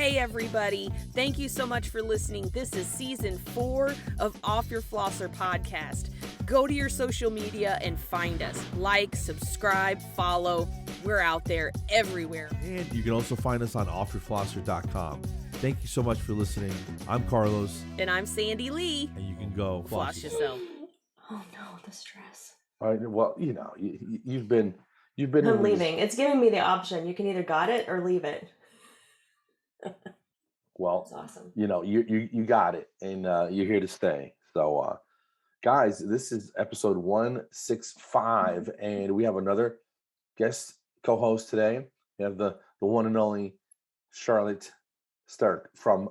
Hey everybody, thank you so much for listening. This is season 4 of Off Your Flosser podcast. Go to your social media and find us. Like, subscribe, follow. We're out there everywhere. And you can also find us on offyourflosser.com. Thank you so much for listening. I'm Carlos. And I'm Sandy Lee. And you can go floss yourself. Oh no, the stress. All right, well, you know, you've been. I'm leaving. It's giving me the option. You can either got it or leave it. Well, that's awesome. You know, you got it, and you're here to stay. So, guys, this is episode 165, and we have another guest co-host today. We have the one and only Charlotte Stark from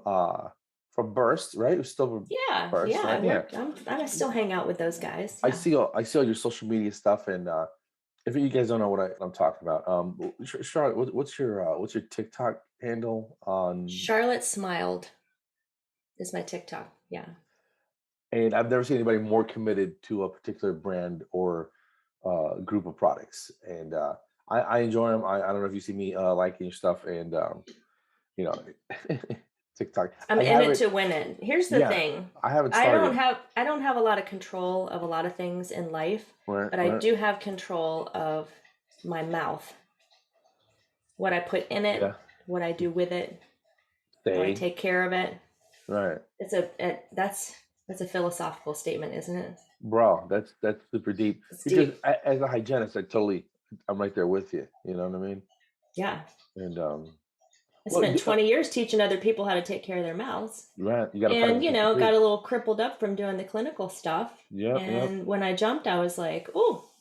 Burst, right? We're still Burst, yeah. Right? I still hang out with those guys. Yeah. I see all your social media stuff, and if you guys don't know what I'm talking about, Charlotte, what's your TikTok handle on? Charlotte Smiled is my TikTok. Yeah. And I've never seen anybody more committed to a particular brand or group of products, and I enjoy them. I don't know if you see me liking your stuff, and you know, TikTok. I'm in it to win it. Here's the thing. I haven't started. I don't have a lot of control of a lot of things in life, but I do have control of my mouth. What I put in it, what I do with it, how I take care of it. Right. That's a philosophical statement, isn't it? Bro, that's super deep. It's because deep. As a hygienist, I'm right there with you. You know what I mean? Yeah. And I spent 20 years teaching other people how to take care of their mouths. Right. You got got a little crippled up from doing the clinical stuff. Yeah. And when I jumped, I was like, oh,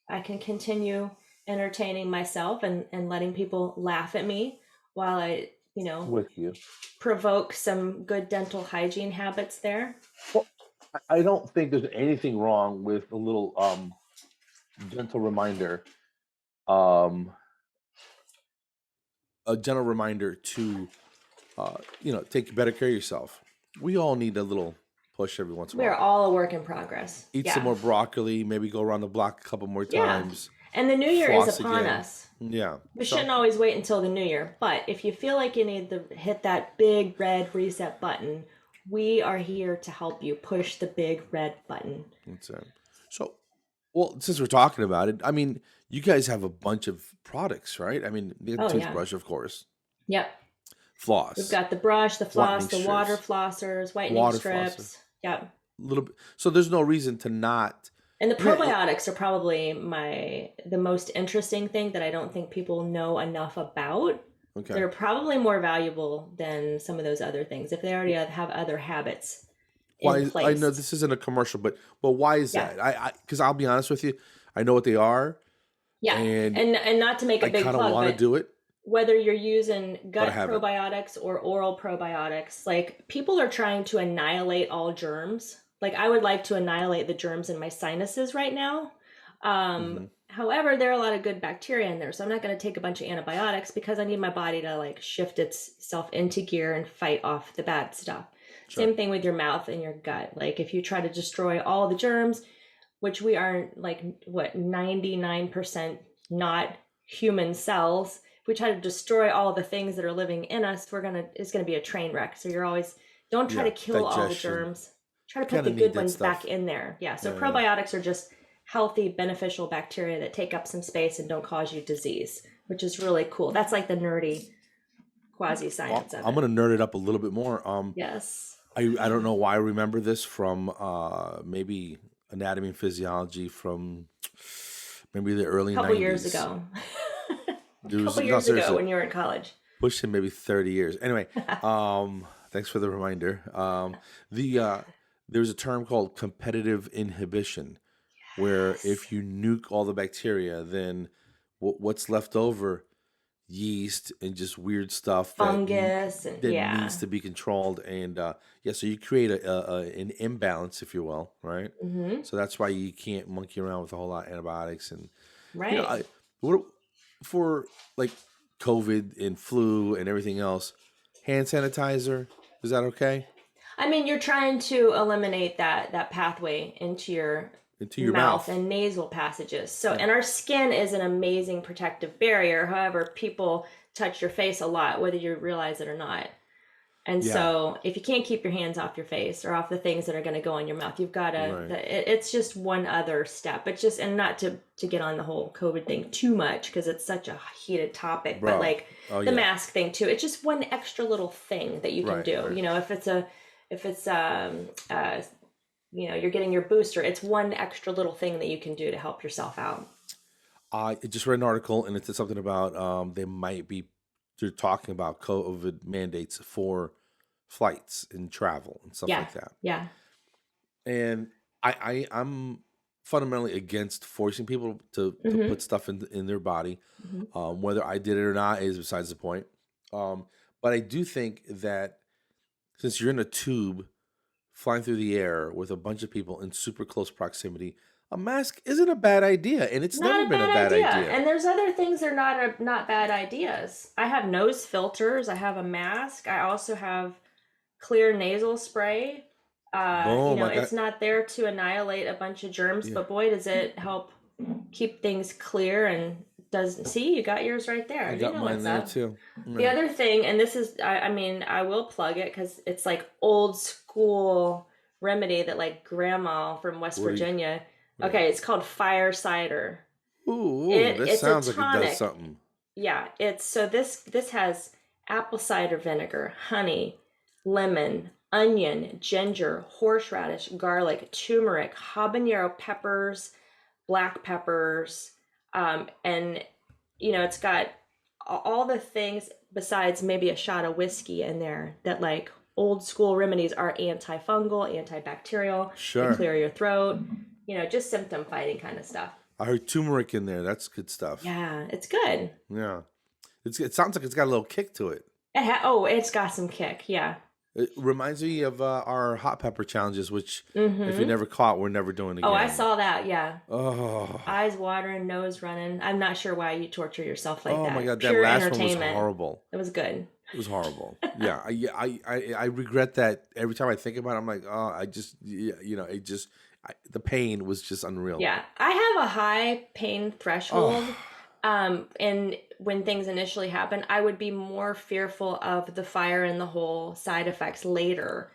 I can continue entertaining myself and letting people laugh at me while I, with you, provoke some good dental hygiene habits there. Well, I don't think there's anything wrong with a little gentle reminder. A gentle reminder to, take better care of yourself. We all need a little push every once in a while. We're all a work in progress. Eat some more broccoli, maybe go around the block a couple more times. And the new year is upon us. Yeah. We shouldn't always wait until the new year. But if you feel like you need to hit that big red reset button, we are here to help you push the big red button. That's it. So, since we're talking about it, I mean, you guys have a bunch of products, right? I mean, the toothbrush, of course. Yep. Floss. We've got the brush, the floss, the water flossers, whitening strips. Yep. A little bit. So there's no reason to not. And the probiotics are probably the most interesting thing that I don't think people know enough about. Okay. They're probably more valuable than some of those other things if they already have other habits. Why? I know this isn't a commercial, but why is that? Because I'll be honest with you, I know what they are. Yeah, and not to make a big plug, I kind of want to do it. Whether you're using gut probiotics or oral probiotics, like people are trying to annihilate all germs. Like I would like to annihilate the germs in my sinuses right now. However, there are a lot of good bacteria in there, so I'm not going to take a bunch of antibiotics because I need my body to shift itself into gear and fight off the bad stuff. Sure. Same thing with your mouth and your gut. Like if you try to destroy all the germs, which we are 99% not human cells. If we try to destroy all the things that are living in us, it's gonna be a train wreck. So you're always don't try to kill all the germs. Try to put the good ones back in there. Yeah. So probiotics are just healthy, beneficial bacteria that take up some space and don't cause you disease, which is really cool. That's like the nerdy quasi science of it. I'm gonna nerd it up a little bit more. Yes. I don't know why I remember this from maybe anatomy and physiology from maybe the early 90s. A couple years ago. When you were in college. Pushing maybe 30 years. Anyway, thanks for the reminder. There's a term called competitive inhibition, where if you nuke all the bacteria, then what's left over? Yeast and just weird stuff, fungus, that needs to be controlled, and so you create an imbalance, if you will, right? Mm-hmm. So that's why you can't monkey around with a whole lot of antibiotics and right. For like COVID and flu and everything else, hand sanitizer, is that okay? I mean, you're trying to eliminate that pathway into your mouth and nasal passages. So, and our skin is an amazing protective barrier. However, people touch your face a lot, whether you realize it or not. And so if you can't keep your hands off your face or off the things that are going to go in your mouth, you've got to, it's just one other step. It's just, and not to get on the whole COVID thing too much, because it's such a heated topic, but like the mask thing too, it's just one extra little thing that you can do. Right. You know, if it's you know, you're getting your booster, it's one extra little thing that you can do to help yourself out. I just read an article, and it said something about they're talking about COVID mandates for flights and travel and stuff like that. Yeah. And I'm fundamentally against forcing people to put stuff in their body. Whether I did it or not is besides the point. But I do think that since you're in a tube flying through the air with a bunch of people in super close proximity, a mask isn't a bad idea, and it's never been a bad idea. And there's other things that are not bad ideas. I have nose filters. I have a mask. I also have clear nasal spray. Boom, you know, it's not there to annihilate a bunch of germs, but boy, does it help keep things clear. And see, you got yours right there. I got mine there too. The other thing, and this is, I mean, I will plug it because it's like old school remedy that like grandma from West Virginia. Okay, it's called Fire Cider. Ooh, this sounds like it does something. Yeah, this has apple cider vinegar, honey, lemon, onion, ginger, horseradish, garlic, turmeric, habanero peppers, black peppers, and you know, it's got all the things besides maybe a shot of whiskey in there that like old school remedies are antifungal, antibacterial, they clear your throat. You know, just symptom fighting kind of stuff. I heard turmeric in there. That's good stuff. Yeah, it's good. Yeah. It sounds like it's got a little kick to it. It's got some kick, yeah. It reminds me of our hot pepper challenges, which if you never caught, we're never doing again. Oh, I saw that, yeah. Oh. Eyes watering, nose running. I'm not sure why you torture yourself like that. Oh my God, that Pure last one was horrible. It was good. It was horrible. Yeah, I regret that every time I think about it. I'm like, oh, I just, you know, the pain was just unreal. Yeah, I have a high pain threshold. And when things initially happen, I would be more fearful of the fire and the whole side effects later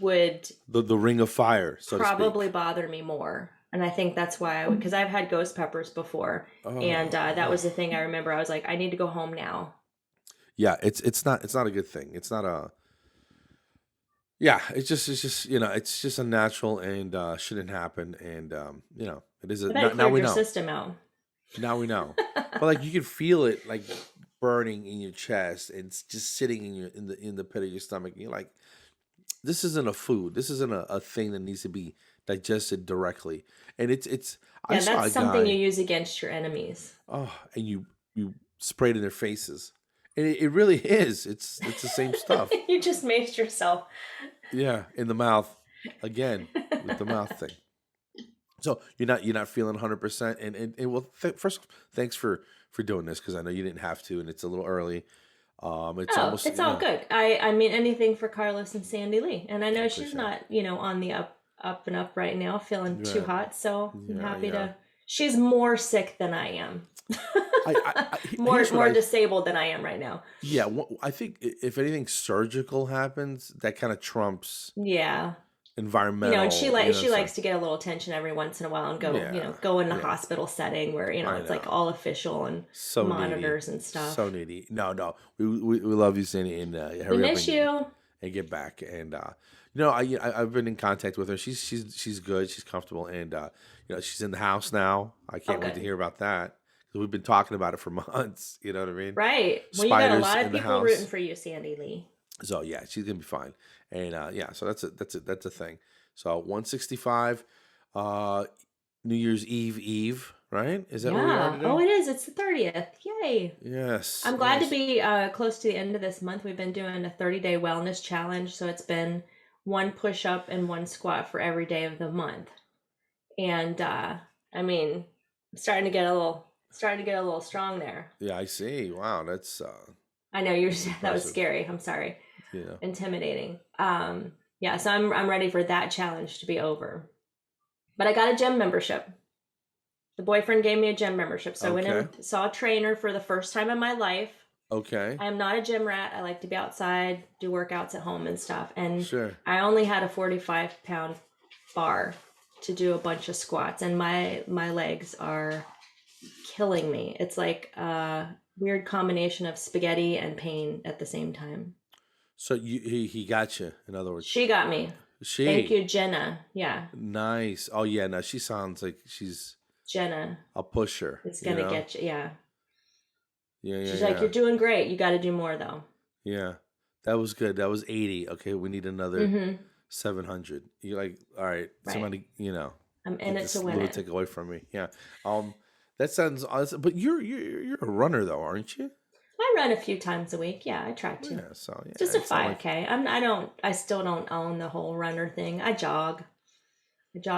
would the ring of fire, so probably bother me more. And I think that's why because I've had ghost peppers before, and that was the thing I remember. I was like, I need to go home now. Yeah, it's not a good thing. It's not a. Yeah, it's just you know, it's just unnatural and shouldn't happen. And you know, it is. Now we know. System out. Now we know. But like you can feel it like burning in your chest and it's just sitting in the pit of your stomach. And you're like, this isn't a food. This isn't a thing that needs to be digested directly. And it's. Yeah, that's something you use against your enemies. Oh, and you spray it in their faces. And it really is. It's the same stuff. You just maced yourself. Yeah, in the mouth again with the mouth thing. So you're not feeling 100%. And well, first, thanks for doing this because I know you didn't have to, and it's a little early. It's all good. I mean anything for Carlos and Sandy Lee, and I know she's not on the up and up right now, feeling too hot. So I'm happy to. She's more sick than I am. more disabled than I am right now. Yeah, I think if anything surgical happens, that kind of trumps. Yeah. Environmental. And she likes to get a little attention every once in a while and go in the hospital setting where it's like all official and so monitors needy. And stuff. So needy. No, we love you, Sandy, and we miss you. And get back. And I've been in contact with her. She's good. She's comfortable, and she's in the house now. I can't wait to hear about that. We've been talking about it for months. You know what I mean? Right. Well, you got a lot of people rooting for you, Sandy Lee. So yeah, she's gonna be fine, and so that's a thing. So 165, New Year's Eve, right? Is that what we are today? Oh, it is. It's the 30th. Yay! Yes. I'm glad to be close to the end of this month. We've been doing a 30-day wellness challenge, so it's been 1 push-up and 1 squat for every day of the month, and I mean, I'm starting to get a little strong there. Yeah, I see. Wow, that's. I know that was scary. I'm sorry. Yeah. Intimidating. So I'm ready for that challenge to be over. But I got a gym membership. The boyfriend gave me a gym membership. So I went and saw a trainer for the first time in my life. Okay. I'm not a gym rat. I like to be outside, do workouts at home and stuff. And Sure. I only had a 45-pound bar to do a bunch of squats, and my legs are killing me. It's like a weird combination of spaghetti and pain at the same time. So he got you, in other words. She got me. Thank you, Jenna. Yeah. Nice. Oh yeah, no, she sounds like she's Jenna. a pusher. It's gonna get you. Yeah. Yeah. She's like, you're doing great. You got to do more though. Yeah, that was good. That was 80. Okay, we need another 700. You're like, all right, somebody, I'm in it to win it. Take away from me. Yeah. That sounds awesome. But you're a runner though, aren't you? I run a few times a week. Yeah, I try to. Yeah, so yeah, just a 5K. I still don't own the whole runner thing. I jog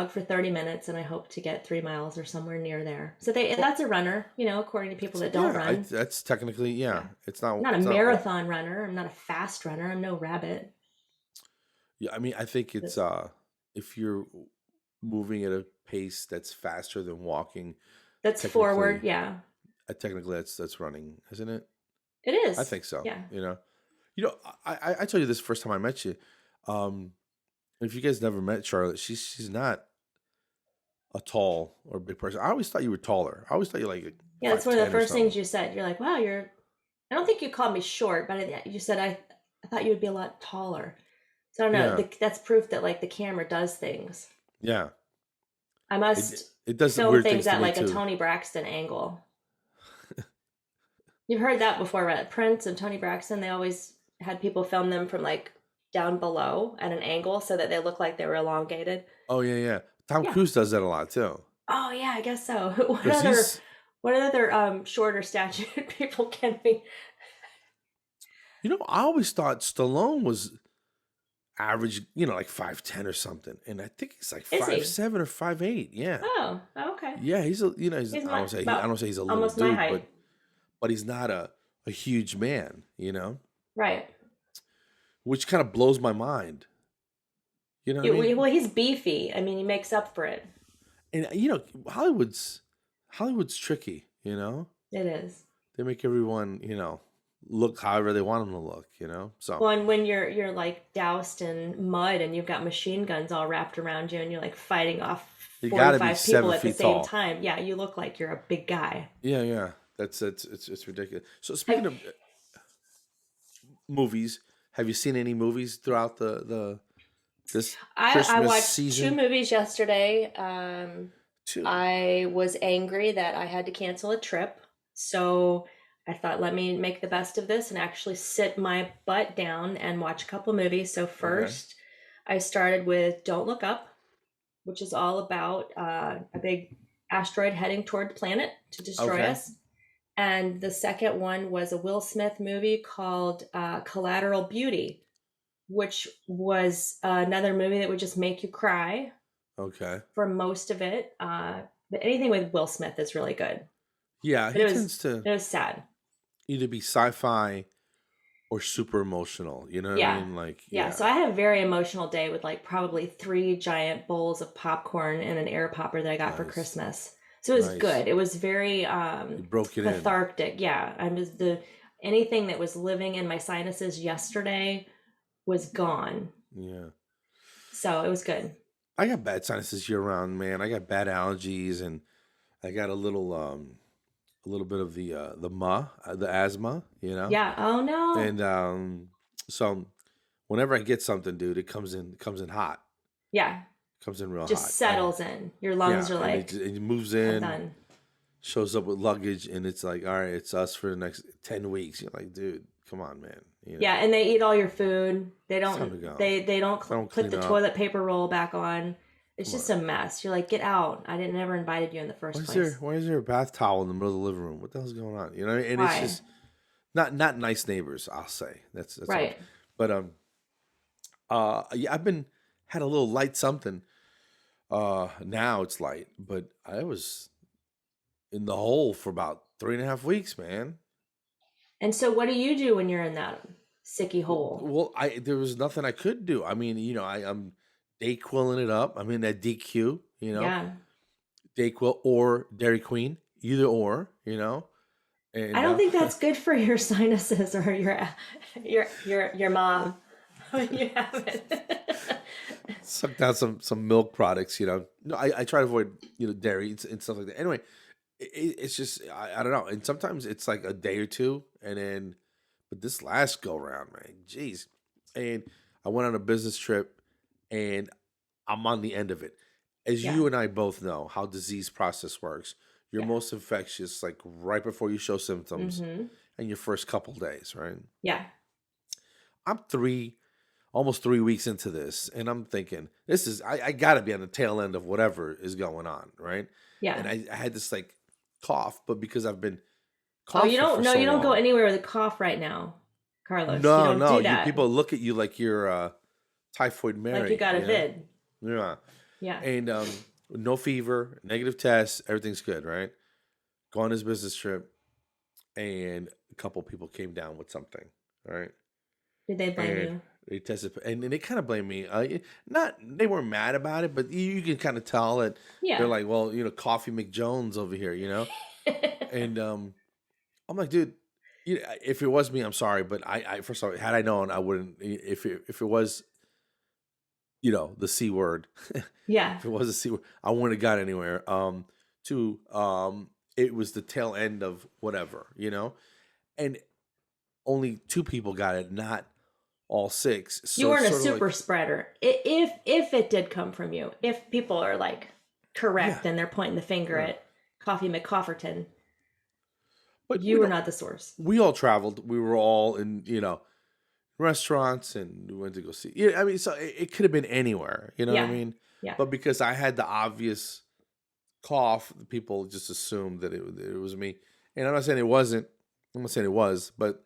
for 30 minutes, and I hope to get 3 miles or somewhere near there. So that's a runner, according to people that don't run. That's technically, it's not. I'm not a marathon runner. I'm not a fast runner. I'm no rabbit. Yeah, I mean, I think it's if you're moving at a pace that's faster than walking. That's forward, yeah. Technically, that's running, isn't it? It is. I think so. Yeah. I told you this first time I met you. If you guys never met Charlotte, she's not a tall or big person. I always thought you were taller. I always thought you were like that's one of the first things you said. You're like, wow, I don't think you called me short, but you said I thought you would be a lot taller. So I don't know. That's proof that like the camera does things. Yeah. I must it does film things at like a Tony Braxton angle. You've heard that before, right? Prince and Tony Braxton, they always had people film them from like down below at an angle so that they look like they were elongated. Oh yeah. Tom Cruise does that a lot too. Oh yeah, I guess so. What other shorter statured people can be? I always thought Stallone was average, like 5'10" or something, and I think he's like 5'7" or 5'8". Yeah. Oh, okay. Yeah, he's a I don't say he's a little dude, but he's not a huge man, Right. Which kind of blows my mind. Well, he's beefy. I mean, he makes up for it. And Hollywood's tricky, It is. They make everyone, look however they want them to look, So well, and when you're like doused in mud and you've got machine guns all wrapped around you and you're like fighting off 45 people at the same time, you look like you're a big guy. Yeah. It's ridiculous. So speaking of movies, have you seen any movies throughout this Christmas I watched season? 2 movies yesterday. 2. I was angry that I had to cancel a trip, so I thought, let me make the best of this and actually sit my butt down and watch a couple movies. So first, I started with Don't Look Up, which is all about a big asteroid heading toward the planet to destroy us. And the second one was a Will Smith movie called Collateral Beauty, which was another movie that would just make you cry. Okay. For most of it. But anything with Will Smith is really good. Yeah, it was sad. Either be sci-fi or super emotional. You know what I mean? Like So I had a very emotional day with like probably 3 giant bowls of popcorn and an air popper that I got for Christmas. So it was good. It was very cathartic. Yeah. Anything that was living in my sinuses yesterday was gone. Yeah. So it was good. I got bad sinuses year round, man. I got bad allergies, and I got a little bit of the asthma, Yeah. Oh no. And so whenever I get something, dude, it comes in hot. Yeah. Comes in real hot. Just settles in. Your lungs are like. It moves in. Shows up with luggage, and it's like, all right, it's us for the next 10 weeks. You're like, dude, come on, man. Yeah, and they eat all your food. They don't. They don't put the toilet paper roll back on. It's just a mess. You're like, get out. I never invited you in the first place. Why is there a bath towel in the middle of the living room? What the hell's going on? And why? It's just not nice neighbors. I'll say that's right. But I've had a little light something. Now it's light, but I was in the hole for about 3.5 weeks, man. And so what do you do when you're in that sicky hole? Well, there was nothing I could do. I mean, I'm Dayquilling it up. I'm in that DQ, Yeah. Dayquil or Dairy Queen, either or, And I don't think that's good for your sinuses or your mom. You have it. Suck down some milk products, No, I try to avoid dairy and stuff like that. Anyway, it's just I don't know, and sometimes it's like a day or two, and then but this last go round, man, jeez, and I went on a business trip, and I'm on the end of it. As you and I both know how disease process works, you're most infectious like right before you show symptoms, and your first couple days, right? Yeah. I'm almost 3 weeks into this, and I'm thinking, this is I gotta be on the tail end of whatever is going on, right? Yeah. And I had this like cough, but because I've been coughing, you don't go anywhere with a cough right now, Carlos. No, you don't do that. People look at you like you're typhoid Mary, like you got a vid. Yeah. And no fever, negative tests, everything's good, right? Go on this business trip, and a couple people came down with something, right? Did they blame you? They tested, and they kind of blame me. They weren't mad about it, but you can kind of tell that they're like, well, Coffee McJones over here, And I'm like, dude, if it was me, I'm sorry, but I first of all, had I known, I wouldn't. If it was, the C word, if it was a C word, I wouldn't have got anywhere. It was the tail end of whatever, and only 2 people got it, not all 6. So you weren't a super spreader. If it did come from you, if people are like correct and they're pointing the finger at Coffee McCofferton, but you were not the source. We all traveled. We were all in, restaurants, and we went to go see. Yeah, I mean, so it could have been anywhere. You know what I mean? Yeah. But because I had the obvious cough, people just assumed that it was me. And I'm not saying it wasn't. I'm not saying it was, but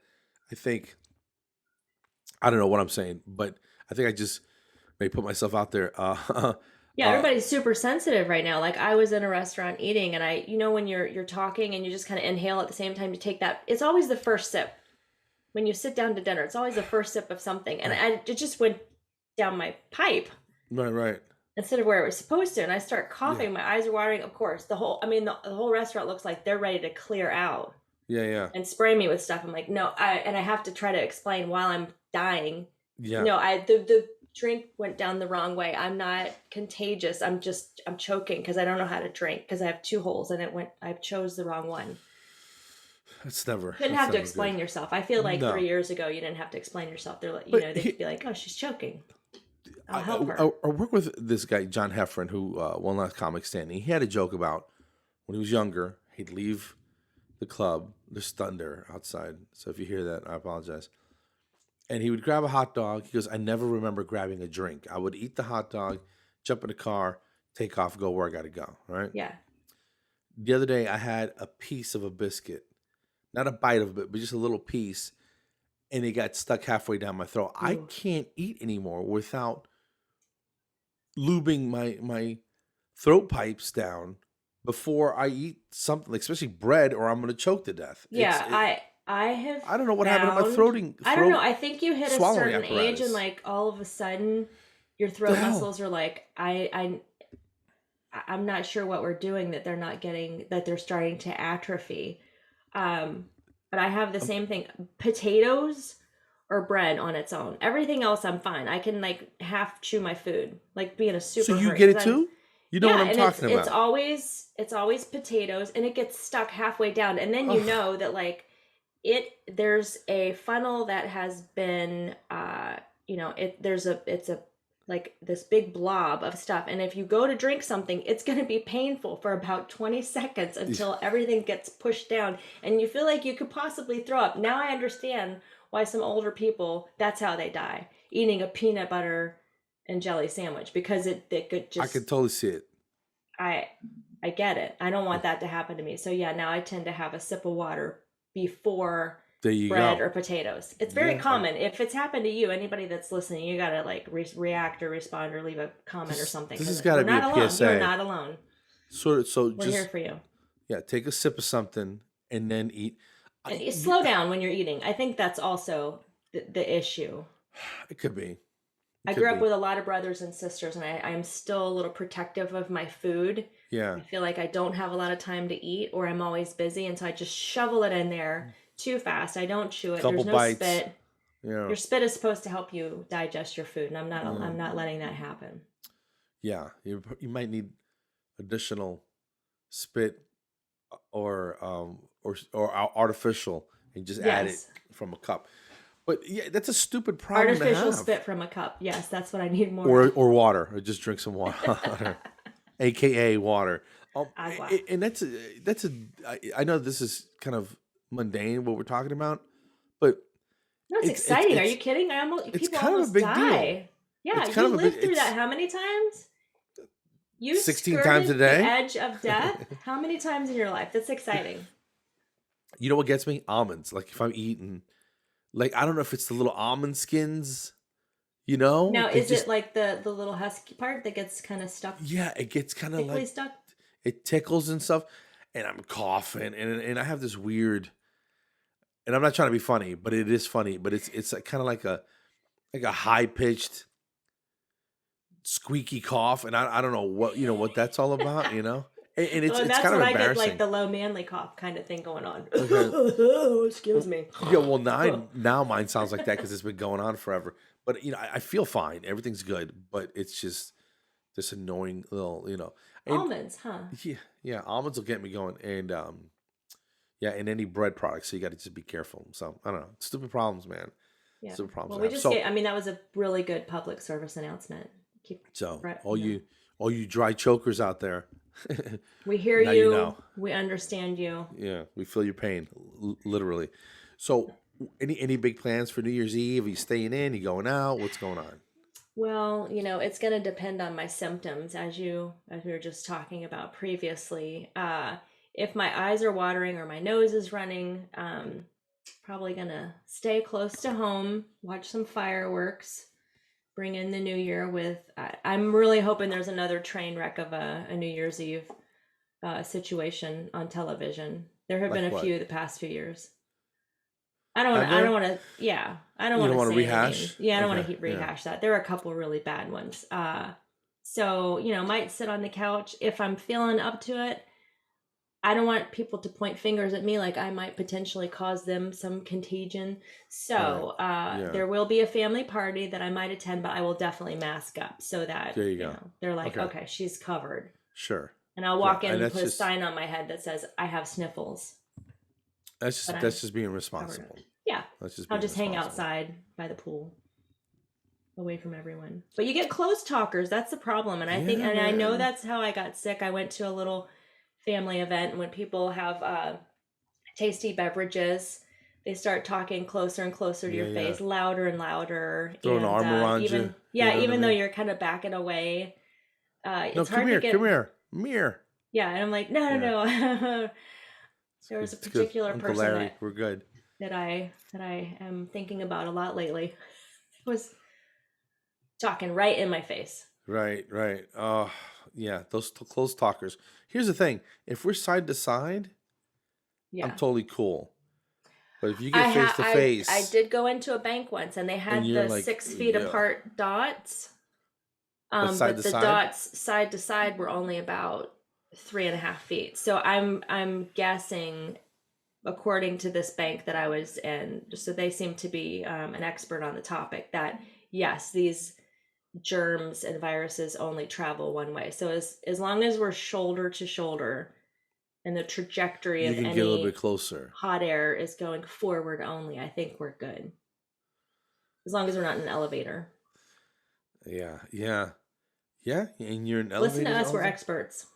I think. I don't know what I'm saying, but I think I just may put myself out there. Everybody's super sensitive right now. Like I was in a restaurant eating, and when you're talking and you just kind of inhale at the same time, you take that. It's always the first sip when you sit down to dinner. It's always the first sip of something, and it just went down my pipe. Right. Instead of where it was supposed to, and I start coughing. My eyes are watering. Of course, the whole restaurant looks like they're ready to clear out. Yeah. And spray me with stuff. I'm like, no, I have to try to explain while I'm dying. Yeah. No, the drink went down the wrong way. I'm not contagious. I'm choking because I don't know how to drink because I have 2 holes and I chose the wrong one. It's never. Couldn't have to explain yourself. I feel like 3 years ago you didn't have to explain yourself. They're like, they'd be like, oh, she's choking. I'll help her. I work with this guy, John Heffron, who one last comic standing. He had a joke about when he was younger, he'd leave the club. There's thunder outside, so if you hear that, I apologize. And he would grab a hot dog. He goes, I never remember grabbing a drink. I would eat the hot dog, jump in the car, take off, go where I got to go. Right? Yeah. The other day, I had a piece of a biscuit, not a bite of it, but just a little piece, and it got stuck halfway down my throat. Ooh. I can't eat anymore without lubing my throat pipes down before I eat something, like especially bread, or I'm going to choke to death. Yeah, I don't know what happened to my throat. I don't know. I think you hit a certain age, and like all of a sudden, your throat muscles are like, I'm not sure what we're doing that they're not getting, that they're starting to atrophy. But I have the same thing. Potatoes or bread on its own. Everything else, I'm fine. I can like half chew my food, like be in a super. So you get it too? You know what I'm talking about. It's always potatoes, and it gets stuck halfway down, and then you know that like there's a funnel that has been it's a like this big blob of stuff, and if you go to drink something, it's going to be painful for about 20 seconds until everything gets pushed down, and you feel like you could possibly throw up. Now I understand why some older people, that's how they die, eating a peanut butter and jelly sandwich, because it could just. I can totally see it. I get it. I don't want that to happen to me. So yeah, now I tend to have a sip of water before bread or potatoes. It's very common. If it's happened to you, anybody that's listening, you gotta like react or respond or leave a comment or something. This has got to be a PSA. You're not alone. So we're here for you. Yeah, take a sip of something and then eat. And slow down when you're eating. I think that's also the issue. It could be. I grew up with a lot of brothers and sisters, and I'm still a little protective of my food. Yeah. I feel like I don't have a lot of time to eat, or I'm always busy, and so I just shovel it in there too fast. I don't chew it. There's no bites. spit. Yeah. Your spit is supposed to help you digest your food, and I'm not letting that happen. Yeah, you might need additional spit or artificial, and just add it from a cup. But yeah, that's a stupid problem. Artificial to have. spit from a cup. Yes, that's what I need more. Or water. Or just drink some water, AKA water. And that's a. I know this is kind of mundane what we're talking about, but no, it's exciting. Are you kidding? People almost die. Yeah, you lived through that how many times? You 16 times a day. The edge of death. How many times in your life? That's exciting. You know what gets me? Almonds. Like if I'm eating, like I don't know if it's the little almond skins. You know. Now, is it like the little husky part that gets kind of stuck? Yeah, it gets kind of like stuck. It tickles and stuff, and I'm coughing, and I have this weird. And I'm not trying to be funny, but it is funny. But it's kind of like a high pitched, squeaky cough, and I don't know what that's all about, And it's that's kind of what embarrassing. I get, like the low manly cough kind of thing going on. Okay. Excuse me. Yeah, well now mine sounds like that because it's been going on forever. But I feel fine, everything's good, but it's just this annoying little almonds, huh? Yeah, almonds will get me going, and and any bread products, so you got to just be careful. So I don't know, stupid problems, man. Yeah. Stupid problems. Well, that was a really good public service announcement. All you dry chokers out there, we hear you. We understand you. Yeah, we feel your pain, literally. So, any big plans for New Year's Eve? Are you staying in? Are you going out? What's going on? Well, it's going to depend on my symptoms, as we were just talking about previously. If my eyes are watering or my nose is running, probably going to stay close to home, watch some fireworks, bring in the new year with, I'm really hoping there's another train wreck of a New Year's Eve situation on television. There have been a few the past few years. I don't want to rehash. I don't want to rehash that. There are a couple really bad ones. So, might sit on the couch if I'm feeling up to it. I don't want people to point fingers at me like I might potentially cause them some contagion. So there will be a family party that I might attend, but I will definitely mask up so that they're like, okay, she's covered. Sure. And I'll walk in and put a sign on my head that says, I have sniffles. That's just being responsible. Yeah. I'll just hang outside by the pool, away from everyone. But you get close talkers. That's the problem. And I know that's how I got sick. I went to a little family event, and when people have tasty beverages, they start talking closer and closer to your face, louder and louder. Throw an arm around you. Yeah, even though you're kind of backing away. It's hard to get... Come here. Yeah, and I'm like, no. There was a particular person Larry, we're good. that I am thinking about a lot lately. It was talking right in my face. Right. Yeah, those close talkers. Here's the thing: if we're side to side, I'm totally cool. But if you get face to face, I did go into a bank once, and they had the 6 feet apart dots. But the dots side to side were only about 3.5 feet. So I'm guessing, according to this bank that I was in, so they seem to be an expert on the topic, that yes, these germs and viruses only travel one way. So as long as we're shoulder to shoulder and the trajectory of any get a little bit closer, hot air is going forward only, I think we're good. As long as we're not in an elevator. Yeah. And you're in elevator. Listen to us, we're experts.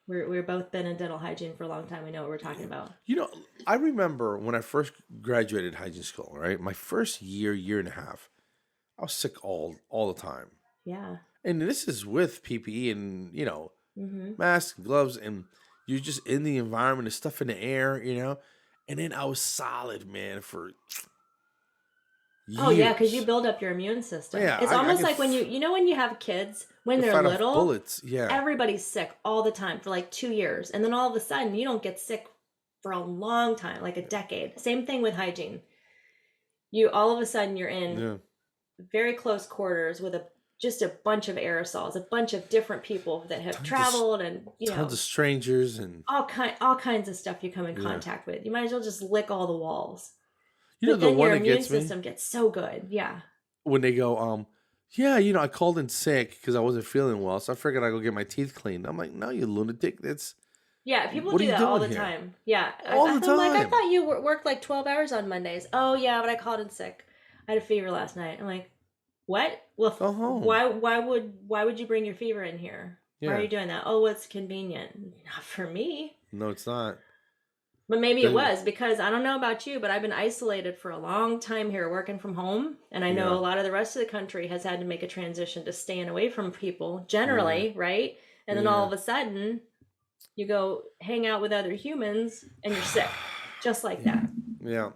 We've both been in dental hygiene for a long time. We know what we're talking about. I remember when I first graduated hygiene school, right? My first year and a half, I was sick all the time. Yeah. And this is with PPE and, masks, gloves, and you're just in the environment, there's stuff in the air, And then I was solid, man, for years. Oh, yeah, because you build up your immune system. Yeah, it's almost like when when you have kids, when they're little, bullets. Yeah. Everybody's sick all the time for like 2 years. And then all of a sudden, you don't get sick for a long time, like a decade. Same thing with hygiene. All of a sudden, you're in very close quarters with just a bunch of aerosols, a bunch of different people that have traveled and, tons of strangers and all kinds of stuff you come in contact with. You might as well just lick all the walls. But then your immune system gets so good. Yeah. When they go, I called in sick because I wasn't feeling well, so I figured I'd go get my teeth cleaned. I'm like, no, you lunatic. People do that all the time. Yeah. All the time. I thought you worked like 12 hours on Mondays. Oh, yeah, but I called in sick. I had a fever last night. I'm like, what? Well, go home. Why would you bring your fever in here? Yeah. Why are you doing that? Oh, it's convenient. Not for me. No, it's not. But maybe it was, because I don't know about you, but I've been isolated for a long time here working from home. And I know a lot of the rest of the country has had to make a transition to staying away from people generally, right? And then all of a sudden you go hang out with other humans and you're sick just like that. Yeah.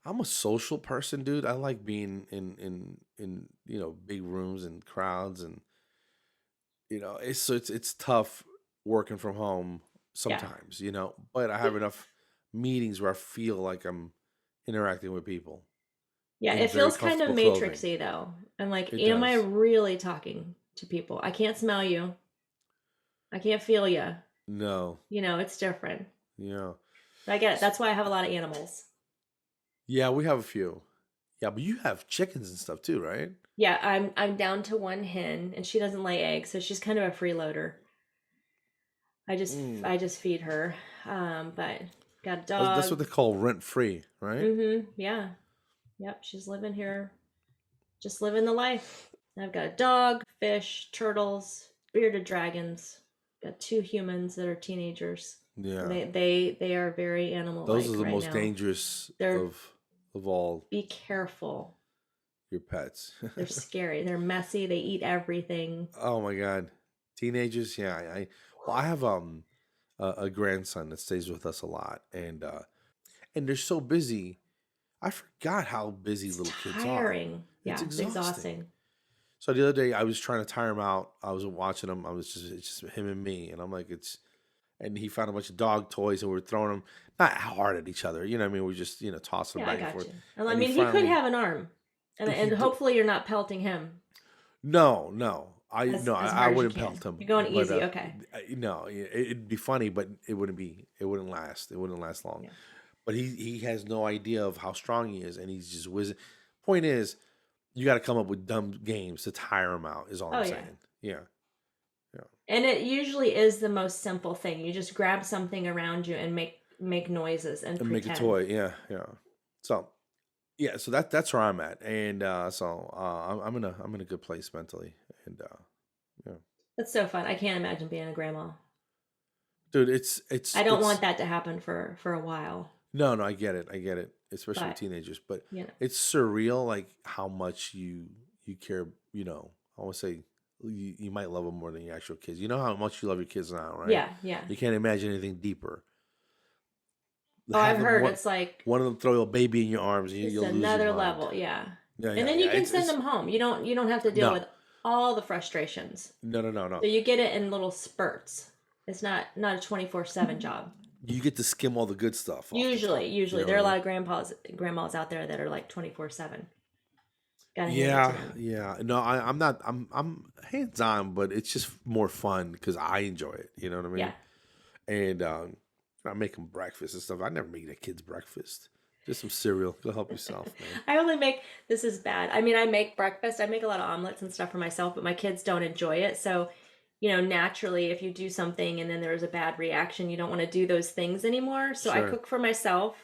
I'm a social person, dude. I like being in big rooms and crowds, and it's tough working from home sometimes, but I have enough meetings where I feel like I'm interacting with people. Yeah, it feels kind of matrixy though. I'm like, am I really talking to people? I can't smell you. I can't feel you. No. It's different. Yeah. I get it. That's why I have a lot of animals. Yeah, we have a few. Yeah, but you have chickens and stuff too, right? Yeah, I'm down to one hen, and she doesn't lay eggs, so she's kind of a freeloader. I just feed her, but got a dog. That's what they call rent free, right? Mm-hmm. Yeah. Yep. She's living here, just living the life. I've got a dog, fish, turtles, bearded dragons. Got 2 humans that are teenagers. Yeah. They are very animal-like. Those are the most dangerous of all. Be careful. Your pets. They're scary. They're messy. They eat everything. Oh my God. Teenagers, yeah. I have a grandson that stays with us a lot, and they're so busy. I forgot how busy little kids are. Tiring. Yeah, it's exhausting. So the other day I was trying to tire him out. I was watching him. It's just him and me, and I'm like, and he found a bunch of dog toys, and we were throwing them not hard at each other. You know what I mean? We're just tossing them back and forth. You. And he could have an arm, and hopefully you're not pelting him. No. I wouldn't pelt him. You're going easy, okay. No, it'd be funny, but it wouldn't last. It wouldn't last long. Yeah. But he has no idea of how strong he is, and he's just whizzing. Point is, you got to come up with dumb games to tire him out, is all I'm saying. Yeah. And it usually is the most simple thing. You just grab something around you and make noises and pretend. Make a toy, yeah. So, so that's where I'm at, and I'm in a good place mentally, and That's so fun. I can't imagine being a grandma. Dude, it's. I don't want that to happen for a while. No, I get it, especially with teenagers. But it's surreal, like how much you care. I want to say you might love them more than your actual kids. You know how much you love your kids now, right? Yeah. You can't imagine anything deeper. I've heard it's like one of them throw a baby in your arms, and you'll another lose your level. mind. Yeah, and then you can send them home. You don't have to deal with all the frustrations. No. So you get it in little spurts. It's not a 24/7 job. You get to skim all the good stuff. Usually there are a lot of grandmas out there that are like 24/7. Yeah. No, I'm not. I'm hands on, but it's just more fun because I enjoy it. You know what I mean? Yeah. And I make them breakfast and stuff. I never make the kids breakfast. Just some cereal. Go help yourself, man. I only make. This is bad. I mean, I make breakfast. I make a lot of omelets and stuff for myself, but my kids don't enjoy it. So, naturally, if you do something and then there's a bad reaction, you don't want to do those things anymore. So I cook for myself.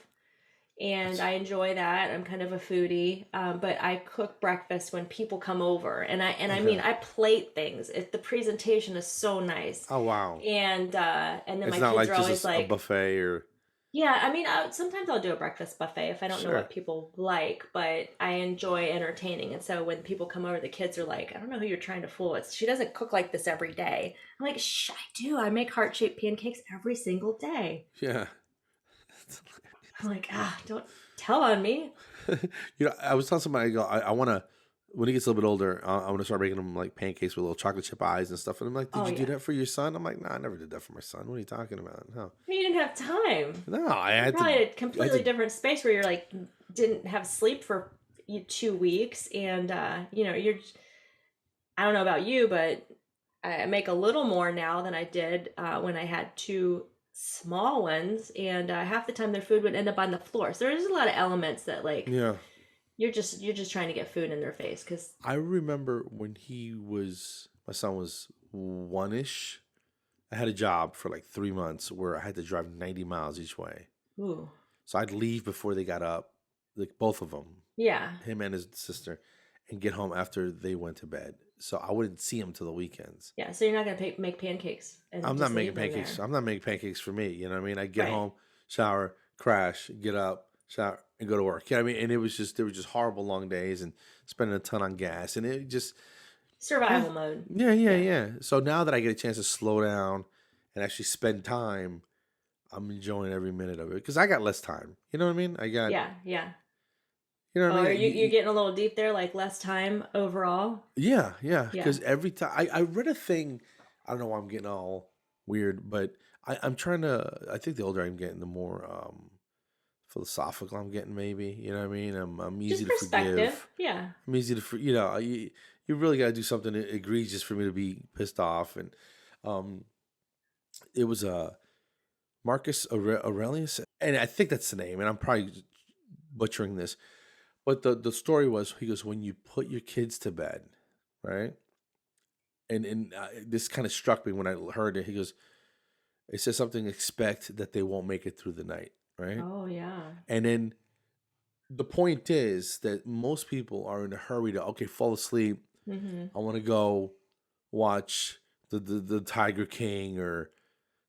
And I enjoy that. I'm kind of a foodie, but I cook breakfast when people come over, and I mean I plate things. The presentation is so nice. Oh wow! And then it's my kids are always just a buffet or. Yeah, I mean sometimes I'll do a breakfast buffet if I don't know what people like, but I enjoy entertaining, and so when people come over, the kids are like, I don't know who you're trying to fool. She doesn't cook like this every day. I'm like, I do. I make heart-shaped pancakes every single day. Yeah. I'm like, don't tell on me. I was telling somebody, I want to, when he gets a little bit older, I want to start making him like pancakes with little chocolate chip eyes and stuff. And I'm like, did you do that for your son? I'm like, no, I never did that for my son. What are you talking about? No. You didn't have time. No, I had probably a completely different space where you're like, didn't have sleep for 2 weeks, and I don't know about you, but I make a little more now than I did when I had 2 small ones, and half the time their food would end up on the floor. So there's a lot of elements that like you're just trying to get food in their face. Because I remember when my son was 1-ish. I had a job for like 3 months where I had to drive 90 miles each way. Ooh. So I'd leave before they got up, like both of them. Yeah. Him and his sister, and get home after they went to bed. So I wouldn't see him till the weekends. Yeah. So you're not going to make pancakes. I'm not making pancakes. I'm not making pancakes for me. You know what I mean? I get home, shower, crash, get up, shower, and go to work. You know what I mean? And there were just horrible long days and spending a ton on gas. And it just... survival mode. Yeah. So now that I get a chance to slow down and actually spend time, I'm enjoying every minute of it because I got less time. You know what I mean? Yeah. You know what I mean? Are you're getting a little deep there, like less time overall? Yeah. Because every time I read a thing, I don't know why I'm getting all weird, but I'm trying to. I think the older I'm getting, the more philosophical I'm getting. Maybe you know what I mean. I'm easy to forgive. Yeah. I'm easy to you really got to do something egregious for me to be pissed off. And it was Marcus Aurelius, and I think that's the name, and I'm probably butchering this, but the story was, he goes, when you put your kids to bed, right? And this kind of struck me when I heard it. He goes, it says something, expect that they won't make it through the night, right? Oh, yeah. And then the point is that most people are in a hurry to, fall asleep. Mm-hmm. I want to go watch the Tiger King or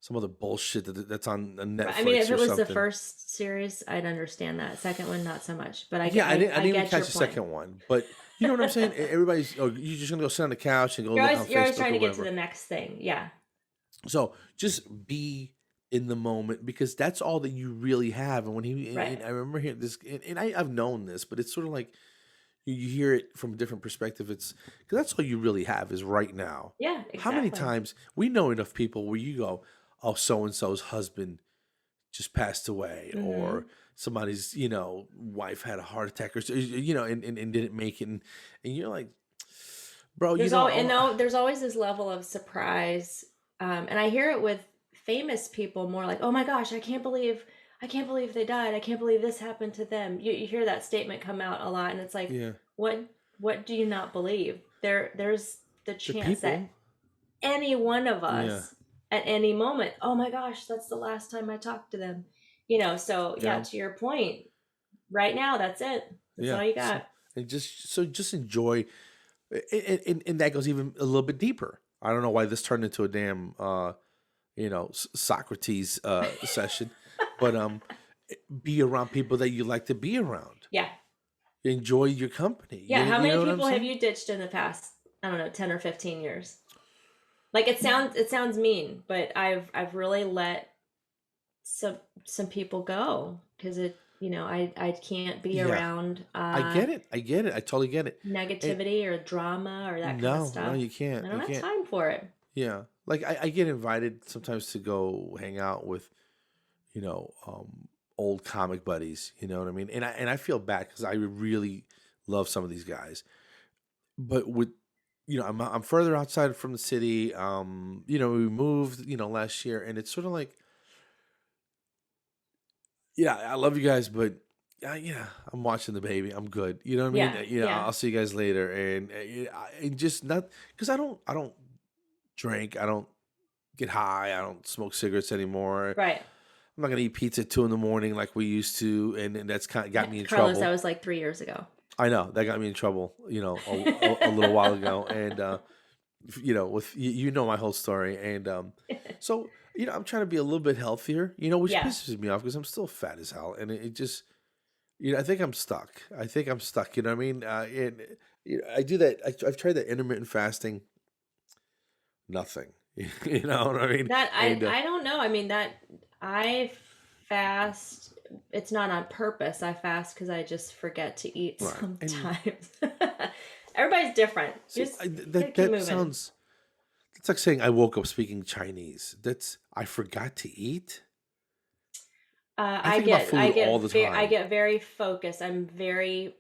some other bullshit that's on Netflix. I mean, if it was something. The first series, I'd understand that. Second one, not so much. But I didn't even catch the point. second one. But you know what I'm saying? Everybody's, you're just gonna go sit on the couch and go. You're look always, on Facebook always trying to get whatever. to the next thing. Yeah. So just be in the moment, because that's all that you really have. And when and I remember hearing this, and I've known this, but it's sort of like you hear it from a different perspective. It's because that's all you really have is right now. Yeah, exactly. How many times we know enough people where you go, oh, so and so's husband just passed away, or somebody's wife had a heart attack, or and didn't make it, and you're like, bro, there's there's always this level of surprise, and I hear it with famous people more, like, oh my gosh, I can't believe they died, I can't believe this happened to them. You hear that statement come out a lot, and it's like, what do you not believe? There's the chance that any one of us at any moment, oh my gosh, that's the last time I talked to them. So to your point, right now, that's it. That's all you got. And just enjoy, and that goes even a little bit deeper. I don't know why this turned into a damn Socrates session, but be around people that you like to be around. Yeah. Enjoy your company. Yeah. How many people have you ditched in the past, I don't know, 10 or 15 years? Like, it sounds mean, but I've really let some people go because I can't be around. I get it. I totally get it. Negativity or drama or that kind of stuff. No, you can't. I don't have time for it. Yeah, like I get invited sometimes to go hang out with, old comic buddies. You know what I mean? And I feel bad because I really love some of these guys, but with I'm further outside from the city. We moved, last year, and it's sort of like, I love you guys, but I'm watching the baby. I'm good. You know what I mean? I'll see you guys later, and just not because I don't drink. I don't get high. I don't smoke cigarettes anymore. Right. I'm not gonna eat pizza at 2 a.m. like we used to, and that's kind of got me in Carlos, trouble. that was like 3 years ago. I know that got me in trouble, a little while ago, and with my whole story, and so I'm trying to be a little bit healthier, which pisses me off because I'm still fat as hell, and it just, I think I'm stuck. You know what I mean? And I do that. I've tried that intermittent fasting. Nothing. You know what I mean? That I don't know. I mean, that I fast. It's not on purpose. I fast because I just forget to eat sometimes. Everybody's different. That sounds. It's like saying I woke up speaking Chinese. I forgot to eat. I think about food all the time. I get very focused. I'm very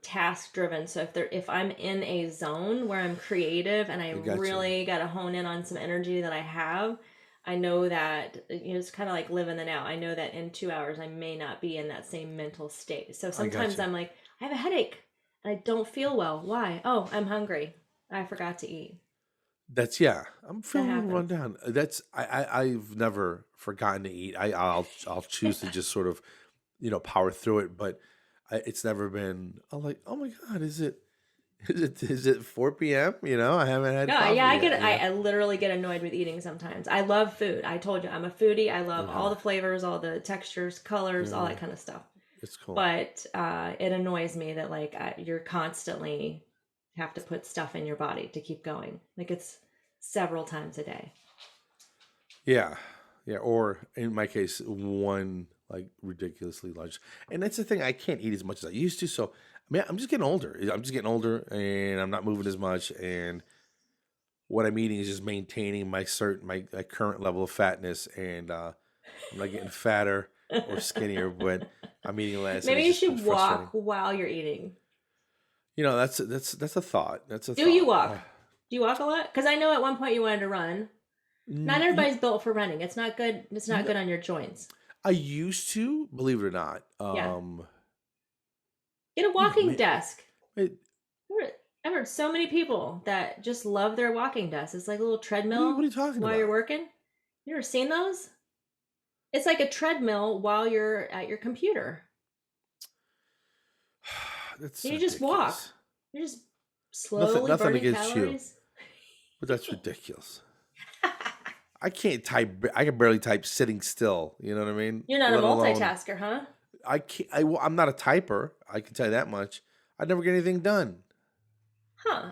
task driven. So if I'm in a zone where I'm creative and I really got to hone in on some energy that I have, I know that, you know, it's kind of like live in the now. I know that in 2 hours I may not be in that same mental state. So sometimes I'm like, I have a headache and I don't feel well. Why? Oh, I'm hungry. I forgot to eat. I'm feeling run down. I've never forgotten to eat. I'll choose to just sort of, you know, power through it, but it's never been, I'm like, oh my God, is it 4 p.m.? You know, I haven't had coffee yet, I literally get annoyed with eating sometimes. I love food. I told you I'm a foodie. I love all the flavors, all the textures, colors, all that kind of stuff. It's cool. But it annoys me that like you're constantly have to put stuff in your body to keep going. Like it's several times a day. Yeah. Or in my case, one like ridiculously large. And that's the thing. I can't eat as much as I used to. So, I mean, I'm just getting older. And I'm not moving as much. And what I'm eating is just maintaining my current level of fatness. And I'm not getting fatter or skinnier, but I'm eating less. Maybe you should walk while you're eating. You know, that's a thought. Do you walk? Do you walk a lot? Because I know at one point you wanted to run. Not everybody's built for running. It's not good. It's not good on your joints. I used to, believe it or not. Get a walking desk. I've heard so many people that just love their walking desk. It's like a little treadmill. What are you talking about? While you're working? You ever seen those? It's like a treadmill while you're at your computer. You just walk. You're just slowly nothing burning against calories. You, but that's ridiculous. I can't type. I can barely type sitting still. You know what I mean? You're not a multitasker, huh? I can't. I'm not a typer. I can tell you that much. I never get anything done. Huh?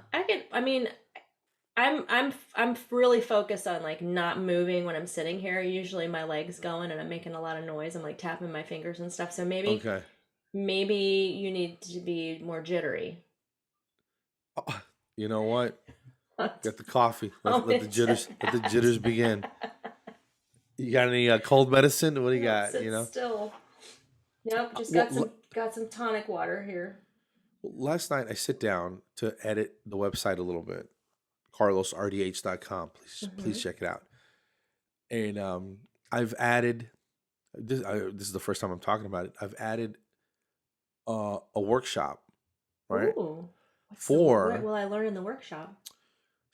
I'm really focused on like not moving when I'm sitting here. Usually my legs going and I'm making a lot of noise. I'm like tapping my fingers and stuff. So maybe you need to be more jittery. Oh, you know what? Get the coffee. Let the jitters begin. You got any cold medicine? What do you got? Sit you know, still. Nope. Just got some tonic water here. Last night I sit down to edit the website a little bit. CarlosRDH.com. Please check it out. And I've added this. This is the first time I'm talking about it. I've added a workshop, right? Ooh. What will I learn in the workshop?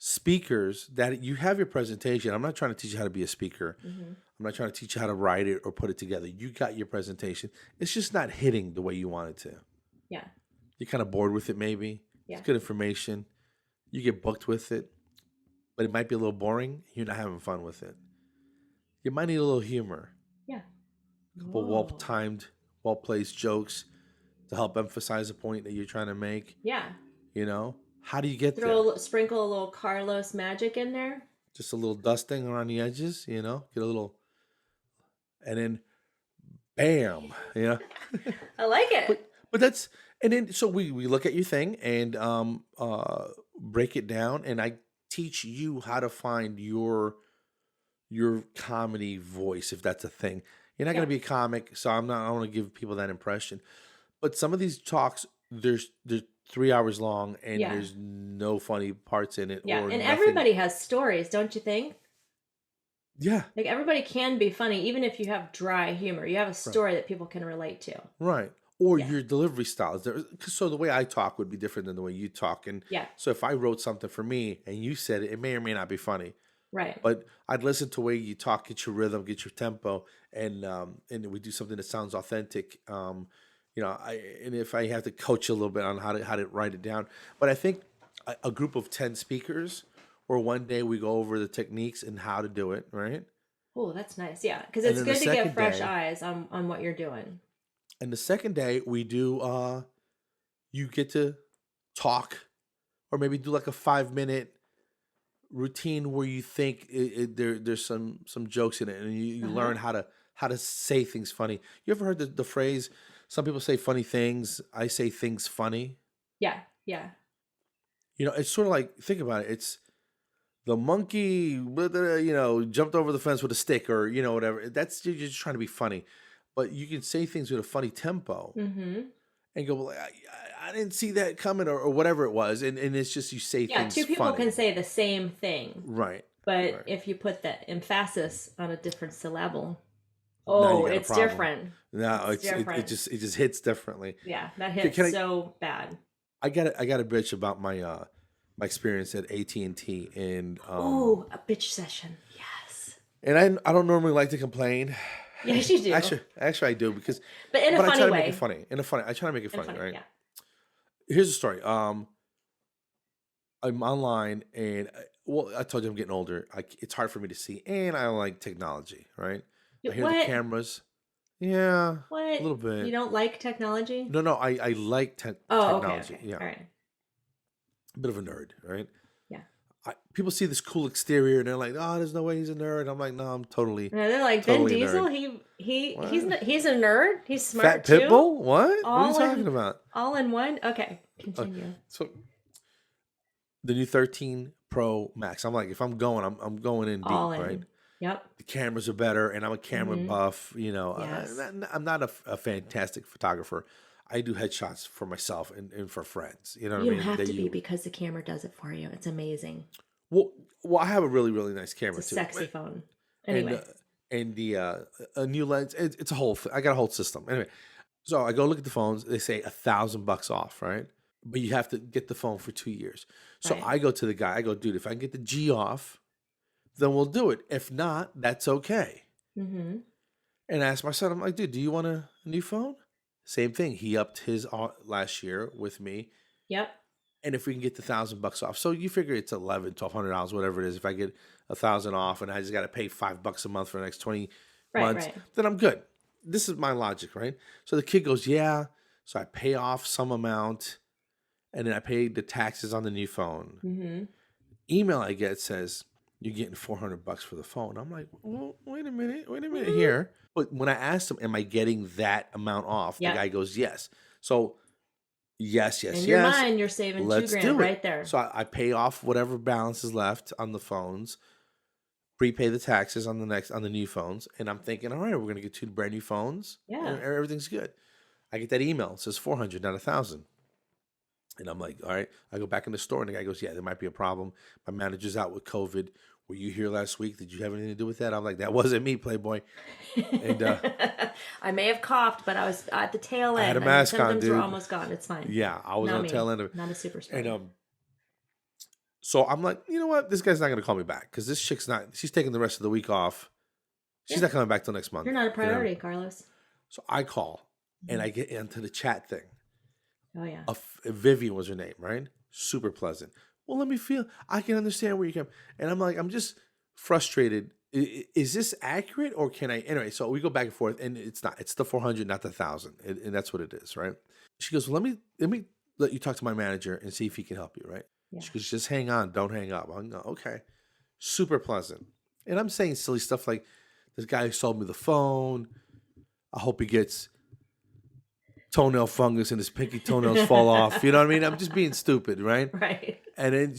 Speakers that you have your presentation. I'm not trying to teach you how to be a speaker. I'm not trying to teach you how to write it or put it together. You got your presentation. It's just not hitting the way you want it to. Yeah. You're kind of bored with it maybe. Yeah. It's good information. You get booked with it, but it might be a little boring. You're not having fun with it. You might need a little humor. Yeah. A couple well-timed, well-placed jokes to help emphasize a point that you're trying to make. Yeah. You know? How do you get there? Sprinkle a little Carlos magic in there. Just a little dusting around the edges, you know? Get a little, and then bam, you know? I like it. But that's, and then, so we look at your thing and break it down, and I teach you how to find your comedy voice, if that's a thing. You're not going to be a comic, so I don't want to give people that impression. But some of these talks, they're 3 hours long, and there's no funny parts in it. Yeah, and everybody has stories, don't you think? Yeah. Like, everybody can be funny, even if you have dry humor. You have a story that people can relate to. Right. Or your delivery style. So the way I talk would be different than the way you talk. And so if I wrote something for me and you said it, it may or may not be funny. Right. But I'd listen to the way you talk, get your rhythm, get your tempo, and we do something that sounds authentic. You know, and if I have to coach a little bit on how to write it down. But I think a group of 10 speakers, or one day we go over the techniques and how to do it, right? Oh, that's nice. Yeah, because it's good to get fresh eyes on what you're doing. And the second day we do, you get to talk, or maybe do like a 5-minute routine where you think there's some jokes in it, and you learn how to say things funny. You ever heard the phrase? Some people say funny things. I say things funny. Yeah, yeah. You know, it's sort of like, think about it. It's the monkey, you know, jumped over the fence with a stick, or, you know, whatever. That's, you're just trying to be funny. but you can say things with a funny tempo and go, well, I didn't see that coming or whatever it was. And it's just, you say things two people funny. can say the same thing. Right. But if you put that emphasis on a different syllable, it's problem. Different. No, it's different. It just hits differently. Yeah, that hits so bad. I got a bitch about my my experience at AT&T and a bitch session. Yes. And I don't normally like to complain. Yes, you do. Actually I do because but in a funny I try to way. make it funny. I try to make it funny, right? Yeah. Here's the story. I'm online and I told you I'm getting older. It's hard for me to see and I don't like technology, right? I hear the cameras. Yeah. What? A little bit. You don't like technology? No, I like technology. Okay. Yeah. All right. A bit of a nerd, right? Yeah. People see this cool exterior and they're like, "Oh, there's no way he's a nerd." I'm like, "No, I'm totally." No, they're like totally Vin Diesel. He's a nerd. He's smart Fat Pitbull? What? What are you talking about? All in one. Okay, continue. So the new 13 Pro Max. I'm like, if I'm going, I'm going in deep, right? Yep. The cameras are better, and I'm a camera buff. You know, yes. I'm not a fantastic photographer. I do headshots for myself and for friends. You know what I mean? You have to be because the camera does it for you. It's amazing. Well, I have a really, really nice camera it's a too. Sexy phone. Anyway. And the a new lens. It's a whole. I got a whole system. Anyway, so I go look at the phones. They say $1,000 off, right? But you have to get the phone for 2 years. So I go to the guy. I go, dude, if I can get the G off, then we'll do it. If not, that's okay. And I asked my son, I'm like, dude, do you want a new phone? Same thing. He upped his last year with me. Yep. And if we can get the $1,000 off, so you figure it's $1,200, whatever it is. If I get $1,000 off and I just got to pay $5 a month for the next 20 months, then I'm good. This is my logic, right? So the kid goes, yeah. So I pay off some amount, and then I pay the taxes on the new phone. Email I get says, you're getting $400 for the phone. I'm like, well, wait a minute here. But when I asked him, am I getting that amount off? The guy goes, yes. So yes. In your mind, you're saving $2,000 right there. So I pay off whatever balance is left on the phones, prepay the taxes on the new phones, and I'm thinking, all right, we're gonna get 2 brand new phones. Yeah. And everything's good. I get that email. It says $400, not $1,000. And I'm like, all right. I go back in the store, and the guy goes, yeah, there might be a problem. My manager's out with COVID. Were you here last week? Did you have anything to do with that? I'm like, that wasn't me, Playboy. And I may have coughed, but I was at the tail end. I had a mask on, dude. Symptoms were almost gone. It's fine. Yeah, I was on the tail end of it. Not a super spreader. And so I'm like, you know what? This guy's not going to call me back because this chick's not. She's taking the rest of the week off. She's not coming back till next month. You're not a priority, Carlos. So I call and I get into the chat thing. Oh yeah. Vivian was her name, right? Super pleasant. Well, let me feel. I can understand where you come. And I'm like, I'm just frustrated. Is this accurate or can I? Anyway, so we go back and forth, and it's not. It's the 400, not the 1,000, and that's what it is, right? She goes, well, let me let you talk to my manager and see if he can help you, right? Yeah. She goes, just hang on, don't hang up. I'm like, okay. Super pleasant. And I'm saying silly stuff like, this guy who sold me the phone, I hope he gets toenail fungus and his pinky toenails fall off. You know what I mean? I'm just being stupid, right? Right. And then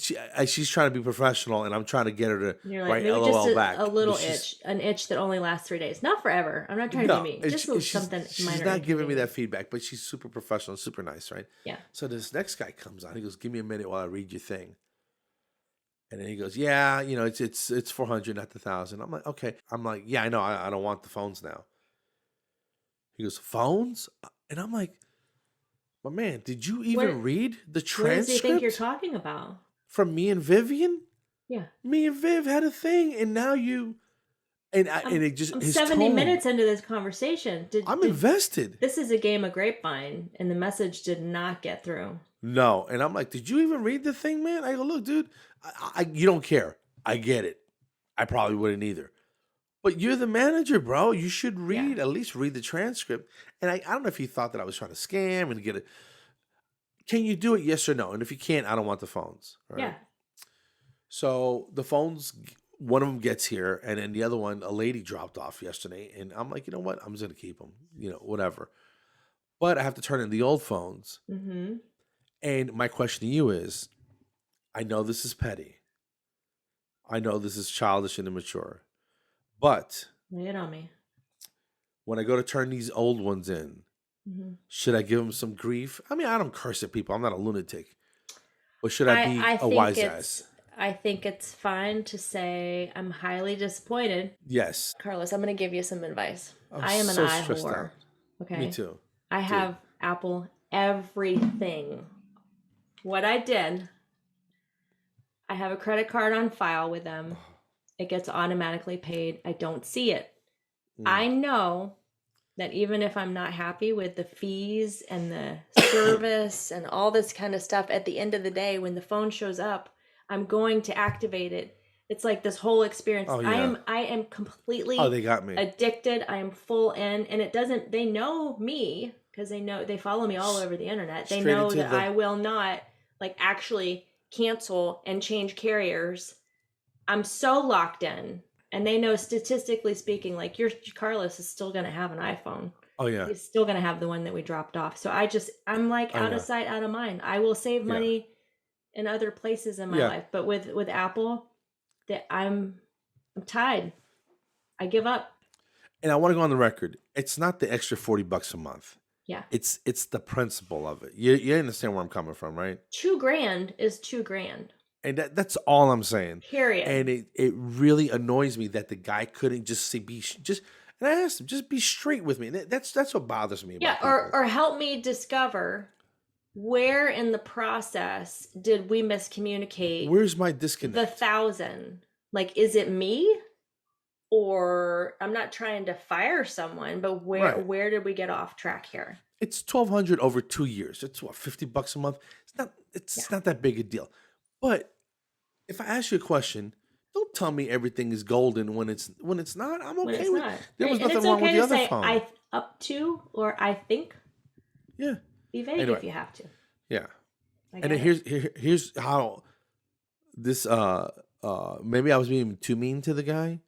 she's trying to be professional, and I'm trying to get her to write LOL just back. A little itch, an itch that only lasts 3 days. Not forever. I'm not trying to be mean. Just something minor. She's not giving me that feedback, but she's super professional, super nice, right? Yeah. So this next guy comes on. He goes, give me a minute while I read your thing. And then he goes, yeah, you know, it's 400, not the 1,000. I'm like, okay. I'm like, yeah, I know. I don't want the phones now. He goes, phones? And I'm like, but man, did you even read the transcript? What does he think you're talking about? From me and Vivian? Yeah. Me and Viv had a thing, and now you... And it just... I'm his 70 tone, minute into this conversation. I'm invested. This is a game of grapevine, and the message did not get through. No. And I'm like, did you even read the thing, man? I go, look, dude, you don't care. I get it. I probably wouldn't either. But you're the manager, bro. You should read, at least read the transcript. And I don't know if he thought that I was trying to scam and get it. Can you do it? Yes or no? And if you can't, I don't want the phones. Right? Yeah. So the phones, one of them gets here, and then the other one, a lady dropped off yesterday. And I'm like, you know what? I'm just going to keep them, you know, whatever. But I have to turn in the old phones. Mm-hmm. And my question to you is, I know this is petty. I know this is childish and immature. But lay it on me. when I go to turn these old ones in, should I give them some grief? I mean, I don't curse at people. I'm not a lunatic. But should I be a wise ass? I think it's fine to say I'm highly disappointed. Yes. Carlos, I'm going to give you some advice. I am an eye whore. Okay. Me too. I have Apple everything. What I did, I have a credit card on file with them. It gets automatically paid. I don't see it. I know that even if I'm not happy with the fees and the service and all this kind of stuff, at the end of the day, when the phone shows up, I'm going to activate it. It's like this whole experience. Oh, yeah. I am completely they got me. addicted. I am full in, and it doesn't, they know me because they follow me all over the internet. They know that I will not like actually cancel and change carriers. I'm so locked in, and they know statistically speaking, like Carlos is still going to have an iPhone. Oh yeah. He's still going to have the one that we dropped off. So I'm like out of sight, out of mind. I will save money in other places in my life, but with Apple, that I'm tied. I give up. And I want to go on the record. It's not the extra $40 a month. Yeah. It's the principle of it. You understand where I'm coming from, right? $2,000 is $2,000. And that's all I'm saying. Period. And it really annoys me that the guy couldn't just say and I asked him, just be straight with me. And that's what bothers me about or help me discover where in the process did we miscommunicate? Where's my disconnect? The 1,000. Like, is it me? Or I'm not trying to fire someone, but where did we get off track here? It's $1,200 over 2 years. It's what, $50 a month? It's not that big a deal. But if I ask you a question, don't tell me everything is golden when it's not. I'm okay with it. There was nothing wrong with the other phone. I up to, or I think. Yeah. Be vague if you have to. Yeah. And then here's how this maybe I was being too mean to the guy.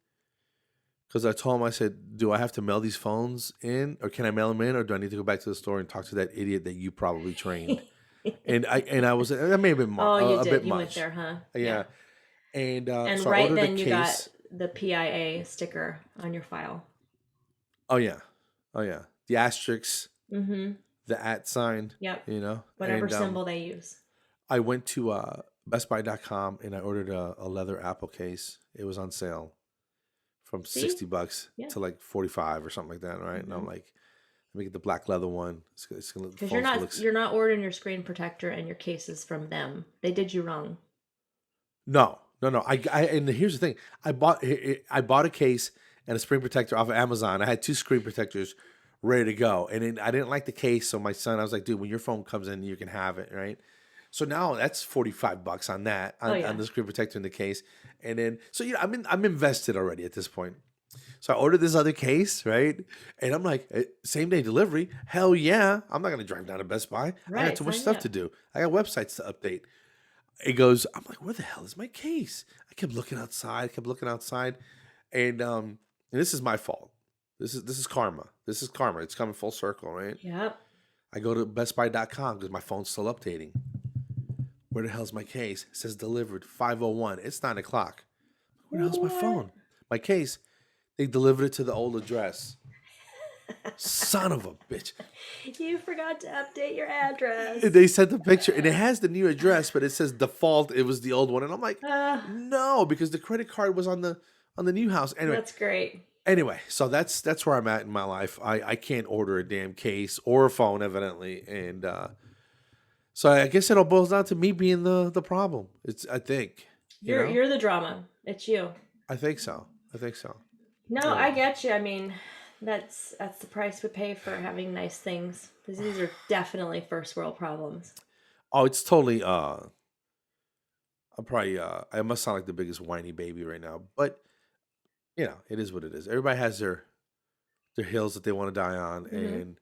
Because I told him, I said, do I have to mail these phones in, or can I mail them in, or do I need to go back to the store and talk to that idiot that you probably trained? and I was, that may have been a bit much. You went there, huh? Yeah. And so right I ordered then a you case. got the PIA sticker on your file. Oh yeah. The asterisk, the @ sign. Yep. You know, whatever symbol they use. I went to bestbuy.com and I ordered a leather Apple case. It was on sale. From $60 to like 45 or something like that, right? And I'm like, let me get the black leather one. It's gonna, because you're not ordering your screen protector and your cases from them. They did you wrong. No. And here's the thing: I bought a case and a screen protector off of Amazon. I had 2 screen protectors ready to go, and then I didn't like the case, so my son, I was like, dude, when your phone comes in, you can have it, right? So now that's $45 on that on the screen protector in the case, and then I'm invested already at this point. So I ordered this other case, right? And I'm like, same day delivery. Hell yeah! I'm not gonna drive down to Best Buy. Right, I got too much stuff to do. I got websites to update. It goes. I'm like, where the hell is my case? I kept looking outside. And this is my fault. This is karma. It's coming full circle, right? Yep. I go to bestbuy.com because my phone's still updating. Where the hell's my case? It says delivered 5:01. It's 9 o'clock. Where the hell's my phone? My case. They delivered it to the old address. Son of a bitch. You forgot to update your address. They sent the picture and it has the new address, but it says default. It was the old one. And I'm like, no, because the credit card was on the new house. Anyway. That's great. Anyway, so that's where I'm at in my life. I can't order a damn case or a phone, evidently. And so I guess it all boils down to me being the problem. I think. You're the drama. It's you. I think so. No, Yeah. I get you. I mean, that's the price we pay for having nice things. Because these are definitely first world problems. Oh, it's totally I'm probably I must sound like the biggest whiny baby right now, but it is what it is. Everybody has their hills that they want to die on, and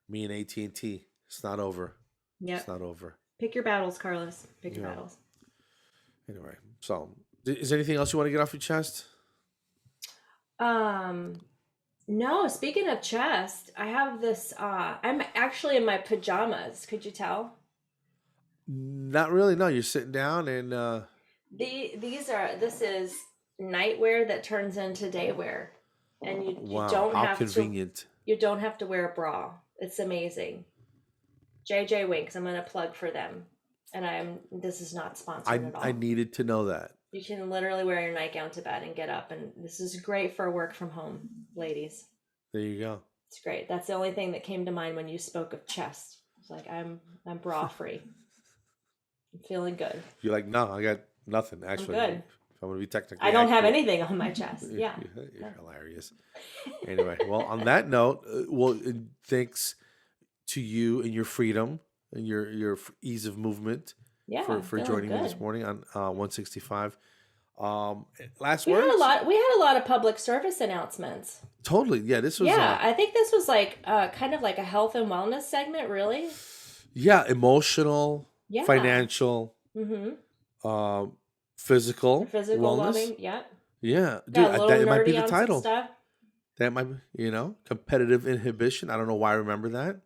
me and AT&T, it's not over. Yeah, it's not over. Pick your battles, Carlos. Pick your battles. Anyway, so is there anything else you want to get off your chest? No. Speaking of chest, I have this. I'm actually in my pajamas. Could you tell? Not really. No, you're sitting down and. This is nightwear that turns into daywear, and you don't have convenient. You don't have to wear a bra. It's amazing. JJ Winks, I'm going to plug for them. And this is not sponsored at all. I needed to know that. You can literally wear your nightgown to bed and get up. And this is great for work from home, ladies. There you go. It's great. That's the only thing that came to mind when you spoke of chest. It's like, I'm bra free. I'm feeling good. You're like, no, I got nothing. Actually, I'm good. If I'm going to be technically I don't have anything on my chest. Yeah. You're hilarious. Anyway, well, on that note, thanks to you and your freedom and your ease of movement for joining me this morning on 165. Last words? We had a lot of public service announcements. Totally. Yeah, this was I think this was like kind of like a health and wellness segment, really. Yeah, emotional, financial, physical wellness. Well-being, yeah. Yeah, dude, that might be the title. That might be, competitive inhibition. I don't know why I remember that.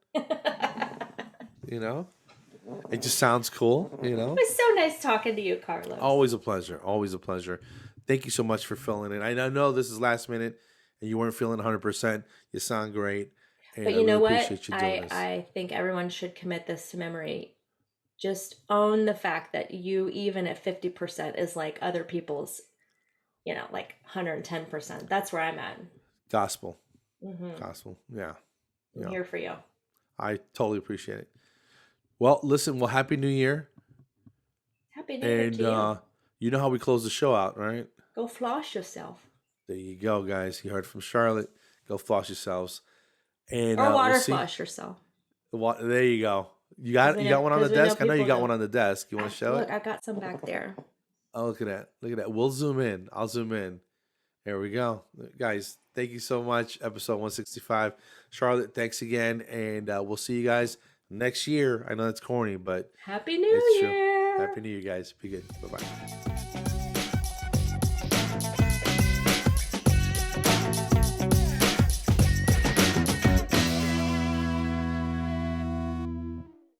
It just sounds cool, It was so nice talking to you, Carlos. Always a pleasure. Always a pleasure. Thank you so much for filling in. I know this is last minute and you weren't feeling 100%. You sound great. But you know what? I think everyone should commit this to memory. Just own the fact that you, even at 50%, is like other people's, like 110%. That's where I'm at. Gospel. Gospel. Yeah. I'm here for you. I totally appreciate it. Well, listen, Happy New Year. Happy New Year to you. You know how we close the show out, right? Go floss yourself. There you go, guys. You heard from Charlotte. Go floss yourselves. And or water floss yourself. There you go. You got one on the desk? I know you got one on the desk. You want to show it? Look, I got some back there. Oh, look at that. Look at that. We'll zoom in. I'll zoom in. There we go. Guys, thank you so much. Episode 165. Charlotte, thanks again. And we'll see you guys next year. I know that's corny, but Happy New Year. True. Happy New Year, guys. Be good. Bye-bye.